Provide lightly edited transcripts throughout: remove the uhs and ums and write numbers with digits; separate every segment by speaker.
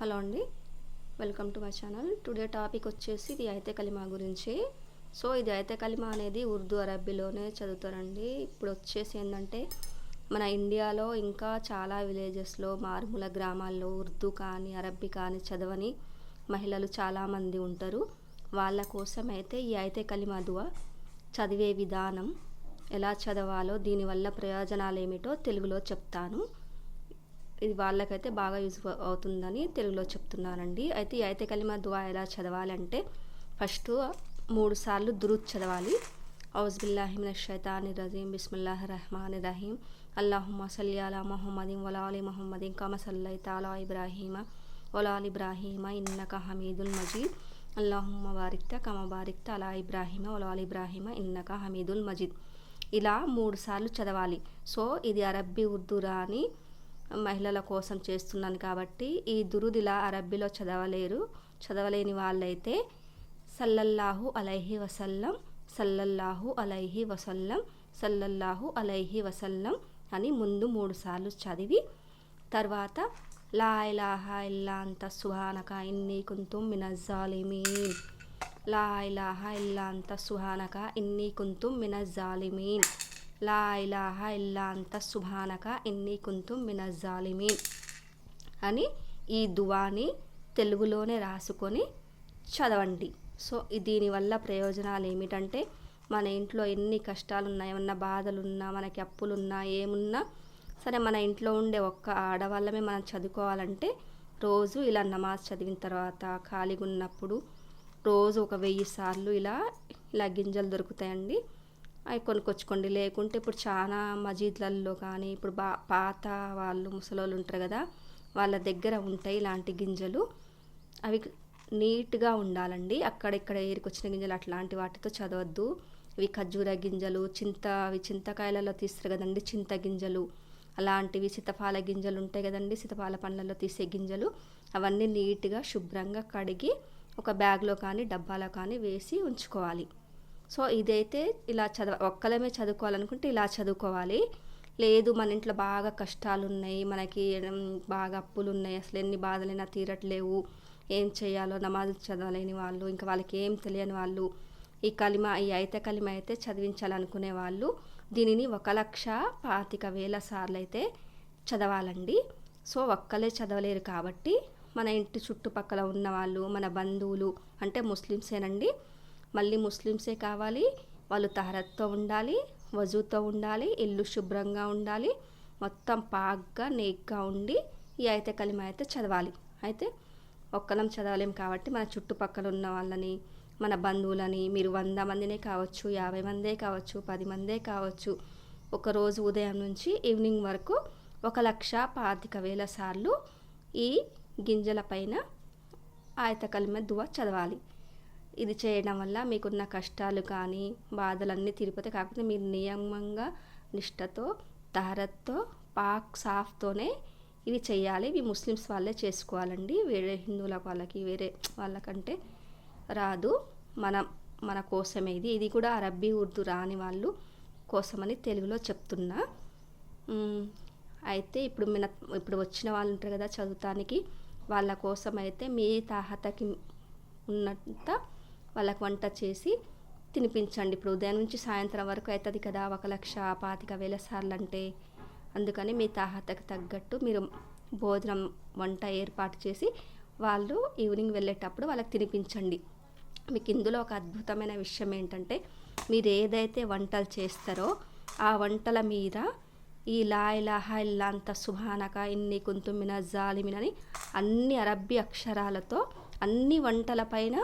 Speaker 1: Hello అండి, welcome to my channel. Today topic వచ్చేసి ఇది అయితే కలిమా గురించి. సో ఇది అయితే కలిమా అనేది ఉర్దూ అరబ్బీలోనే చదువుతారండి. ఇప్పుడు వచ్చేసి ఏంటంటే మన ఇండియాలో ఇంకా చాలా విలేజెస్లో మారుమూల గ్రామాల్లో ఉర్దూ కానీ అరబ్బీ కానీ చదవని మహిళలు చాలామంది ఉంటారు. వాళ్ళ కోసం అయితే ఈ అయితే కలిమా దువా చదివే విధానం, ఎలా చదవాలో, దీనివల్ల ప్రయోజనాలు ఏమిటో తెలుగులో చెప్తాను. ఇది వాళ్ళకైతే బాగా యూజ్ అవుతుందని తెలుగులో చెప్తున్నానండి. అయితే ఈ అయితే కలిమా దువా ఎలా చదవాలంటే ఫస్ట్ 3 సార్లు దురూద్ చదవాలి. ఔజ్ బిల్లాహి మినష్ షైతానిర్ రజీం బిస్మిల్లాహిర్ రహమానిర్ రహీం అల్లాహుమ్మ సల్లి అలా ముహమ్మదిన్ వలా అలి ముహమ్మదిన్ కమ సల్లైత అలా ఇబ్రాహీమ వలా అలి ఇబ్రాహీమ ఇన్నక హమీదుల్ మజీద్ అల్లాహుమ్మ బారిక్త కమ బారిక్త అలా ఇబ్రాహీమ వలా అలి ఇబ్రాహీమ ఇన్నక హమీదుల్ మజీద్. ఇలా 3 సార్లు చదవాలి. సో ఇది అరబ్బీ ఉర్దూ రాని మహిళల కోసం చేస్తున్నాను కాబట్టి ఈ దురూద్ ఇలా అరబ్బీలో చదవలేని వాళ్ళైతే సల్లల్లాహు అలైహి వసల్లం సల్లల్లాహు అలైహి వసల్లం సల్లల్లాహు అలైహి వసల్లం అని ముందు 3 సార్లు చదివి తర్వాత లా ఇలాహా ఇల్లా అంత సుబ్హానక ఇన్నీ కుంతుం మినజ్ జాలిమీన్, లా ఇలాహా ఇల్లా అంత సుబ్హానక ఇన్నీ కుంతుం మినజ్ జాలిమీన్, లా ఇలాహా ఇల్లా అంత సుబ్హానక ఇన్నీ కుంతుం మినజ్ జాలిమీన్ అని ఈ దువాని తెలుగులోనే రాసుకొని చదవండి. సో దీనివల్ల ప్రయోజనాలు ఏమిటంటే మన ఇంట్లో ఎన్ని కష్టాలున్నా, ఏమన్నా బాధలున్నా, మనకి అప్పులున్నా, ఏమున్నా సరే మన ఇంట్లో ఉండే ఒక్క ఆడవాళ్ళమే మనం చదువుకోవాలంటే రోజు ఇలా నమాజ్ చదివిన తర్వాత ఖాళీగా ఉన్నప్పుడు రోజు ఒక 1000 సార్లు ఇలా గింజలు దొరుకుతాయండి, అవి కొనుక్కొచ్చుకోండి. లేకుంటే ఇప్పుడు చాలా మజీద్లలో కానీ ఇప్పుడు పాత వాళ్ళు ముసలోళ్ళు ఉంటారు కదా, వాళ్ళ దగ్గర ఉంటాయి ఇలాంటి గింజలు. అవి నీట్గా ఉండాలండి. అక్కడిక్కడ ఏరుకొచ్చిన గింజలు అట్లాంటి వాటితో చదవద్దు. ఇవి ఖర్జూర గింజలు, అవి చింతకాయలలో తీస్తారు కదండి, చింత గింజలు అలాంటివి, సీతఫాల గింజలు ఉంటాయి కదండి, సీతఫాల పండ్లలో తీసే గింజలు, అవన్నీ నీట్గా శుభ్రంగా కడిగి ఒక బ్యాగ్లో కానీ డబ్బాలో కానీ వేసి ఉంచుకోవాలి. సో ఇదైతే ఇలా ఒక్కలమే చదువుకోవాలనుకుంటే ఇలా చదువుకోవాలి. లేదు మన ఇంట్లో బాగా కష్టాలు ఉన్నాయి, మనకి బాగా అప్పులు ఉన్నాయి, అసలు ఎన్ని బాధలైనా తీరట్లేవు, ఏం చేయాలో నమాజ్ చదవలేని వాళ్ళు, ఇంకా వాళ్ళకి ఏం తెలియని వాళ్ళు, ఈ అయితే కలిమా అయితే చదివించాలనుకునే వాళ్ళు దీనిని 1,25,000 సార్లు అయితే చదవాలండి. సో ఒక్కలే చదవలేరు కాబట్టి మన ఇంటి చుట్టుపక్కల ఉన్న వాళ్ళు, మన బంధువులు అంటే ముస్లిమ్సేనండి, మళ్ళీ ముస్లిమ్సే కావాలి, వాళ్ళు తహరత్తో ఉండాలి, వజూతో ఉండాలి, ఇల్లు శుభ్రంగా ఉండాలి, మొత్తం పాక్గా నేక్గా ఉండి ఈ అయితే కలిమా అయితే చదవాలి. అయితే ఒక్కలం చదవలేం కాబట్టి మన చుట్టుపక్కల ఉన్న వాళ్ళని, మన బంధువులని, మీరు 100 మందినే కావచ్చు, 50 మందే కావచ్చు, 10 మందే కావచ్చు, ఒకరోజు ఉదయం నుంచి ఈవినింగ్ వరకు 1,25,000 సార్లు ఈ గింజల పైన ఆయత కలిమా దువా చదవాలి. ఇది చేయడం వల్ల మీకున్న కష్టాలు కానీ బాధలన్నీ తీరిపోతాయి. కాకపోతే మీరు నియమంగా నిష్టతో తహరత్తో పాక్ సాఫ్తోనే ఇవి చేయాలి. ఇవి ముస్లిమ్స్ వాళ్ళే చేసుకోవాలండి, వేరే హిందువుల వాళ్ళకి వేరే వాళ్ళకంటే రాదు. మన కోసమే ఇది కూడా అరబ్బీ ఉర్దూ రాని వాళ్ళు కోసమని తెలుగులో చెప్తున్నా. అయితే ఇప్పుడు వచ్చిన వాళ్ళు ఉంటారు కదా చదువుతానికి, వాళ్ళ కోసం అయితే మీ తాహతకి ఉన్నంత వాళ్ళకి వంట చేసి తినిపించండి. ఇప్పుడు ఉదయం నుంచి సాయంత్రం వరకు అవుతుంది కదా 1,25,000 సార్లు అంటే, అందుకని మీ తాహతకి తగ్గట్టు మీరు భోజనం వంట ఏర్పాటు చేసి వాళ్ళు ఈవినింగ్ వెళ్ళేటప్పుడు వాళ్ళకి తినిపించండి. మీకు ఇందులో ఒక అద్భుతమైన విషయం ఏంటంటే మీరు ఏదైతే వంటలు చేస్తారో ఆ వంటల మీద ఈ లా ఇలాహా ఇల్లా అంత సుబ్హానక ఇన్నీ కుంతుం మినజ్ జాలిమీన్ అని అన్ని అరబ్బీ అక్షరాలతో అన్ని వంటల పైన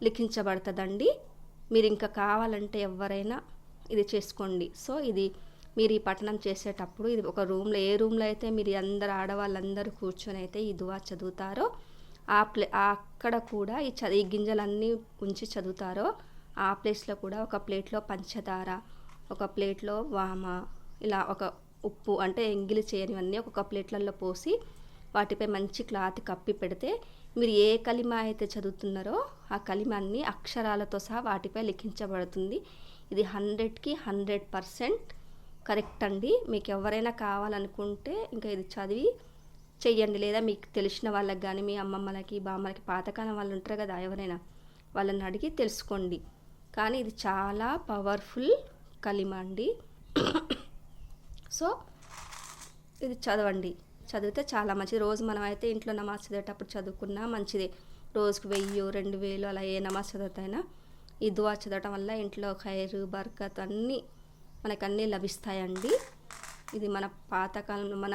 Speaker 1: లిఖించబడుతుందండి. మీరు ఇంకా కావాలంటే ఎవరైనా ఇది చేసుకోండి. సో ఇది మీరు ఈ పఠనం చేసేటప్పుడు ఇది ఒక రూమ్లో, ఏ రూమ్లో అయితే మీరు అందరు ఆడవాళ్ళందరూ కూర్చొని అయితే ఈ దువా చదువుతారో అక్కడ కూడా ఈ గింజలన్నీ ఉంచి చదువుతారో ఆ ప్లేస్లో కూడా ఒక ప్లేట్లో పంచదార, ఒక ప్లేట్లో వామ, ఇలా ఒక ఉప్పు అంటే ఎంగిలి చేయనివన్నీ ఒక్కొక్క ప్లేట్లలో పోసి వాటిపై మంచి క్లాత్ కప్పి పెడితే మీరు ఏ కలిమా అయితే చదువుతున్నారో ఆ కలిమా అన్ని అక్షరాలతో సహా వాటిపై లిఖించబడుతుంది. ఇది 100కి 100% కరెక్ట్ అండి. మీకు ఎవరైనా కావాలనుకుంటే ఇంకా ఇది చదివి చెయ్యండి. లేదా మీకు తెలిసిన వాళ్ళకి కానీ, మీ అమ్మమ్మలకి, బామ్మలకి, పాతకాలం వాళ్ళు ఉంటారు కదా ఎవరైనా, వాళ్ళని అడిగి తెలుసుకోండి. కానీ ఇది చాలా పవర్ఫుల్ కలిమ అండి. సో ఇది చదవండి. చదివితే చాలా మంచిది. రోజు మనం అయితే ఇంట్లో నమాజ్ చదివేటప్పుడు చదువుకున్నా మంచిదే. రోజుకి 1000, 2000 అలా ఏ నమాజ్ చదవతైనా ఈ దువా చదవటం వల్ల ఇంట్లో ఖైరు, బర్కత్ అన్నీ మనకన్నీ లభిస్తాయండి. ఇది మన పాతకాలంలో మన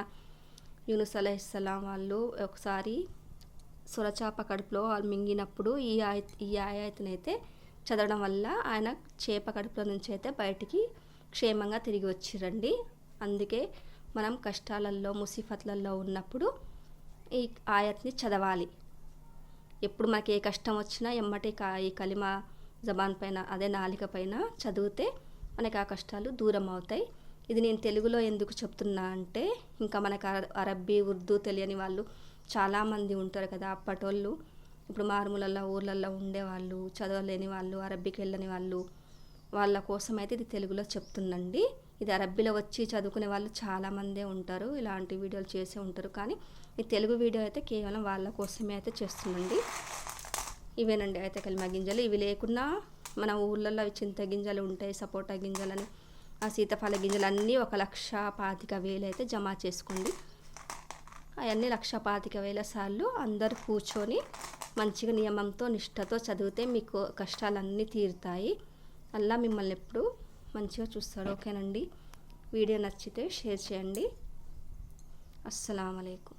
Speaker 1: యూనుస్ అలైహిస్సలాం వాళ్ళు ఒకసారి సొరచాప కడుపులో మింగినప్పుడు ఈ ఆయతనైతే చదవడం వల్ల ఆయన చేప కడుపులో నుంచి అయితే బయటికి క్షేమంగా తిరిగి వచ్చిరండి. అందుకే మనం కష్టాలలో, ముసీఫత్లలో ఉన్నప్పుడు ఈ ఆయత్ని చదవాలి. ఎప్పుడు మనకి ఏ కష్టం వచ్చినా ఎమ్మటి ఈ కలిమా జబాన్ పైన, అదే నాలిక పైన చదివితే మనకి ఆ కష్టాలు దూరం అవుతాయి. ఇది నేను తెలుగులో ఎందుకు చెప్తున్నా అంటే, ఇంకా మనకు అరబ్బీ, ఉర్దూ తెలియని వాళ్ళు చాలామంది ఉంటారు కదా అప్పటోళ్ళు. ఇప్పుడు మారుమూలల్లో ఊర్లలో ఉండేవాళ్ళు, చదవలేని వాళ్ళు, అరబ్బీకి వెళ్ళని వాళ్ళు, వాళ్ళ కోసం అయితే ఇది తెలుగులో చెప్తుందండి. ఇది అరబ్బీలో వచ్చి చదువుకునే వాళ్ళు చాలామందే ఉంటారు, ఇలాంటి వీడియోలు చేసే ఉంటారు. కానీ ఈ తెలుగు వీడియో అయితే కేవలం వాళ్ళ కోసమే అయితే చేస్తుందండి. ఇవేనండి అయితే కలిమా గింజలు. ఇవి లేకున్నా మన ఊళ్ళల్లో అవి చింత గింజలు ఉంటాయి, సపోటా గింజలని, ఆ సీతాఫల గింజలు అన్నీ 1,25,000 అయితే జమ చేసుకోండి. అవన్నీ 1,25,000 సార్లు అందరు కూర్చొని మంచిగా నియమంతో, నిష్టతో చదివితే మీకు కష్టాలన్నీ తీరుతాయి. అల్లా మిమ్మల్ని ఎప్పుడు మంచిగా చూస్తాడు. ఓకేనండి. వీడియో నచ్చితే షేర్ చేయండి. అస్సలాము అలైకుం.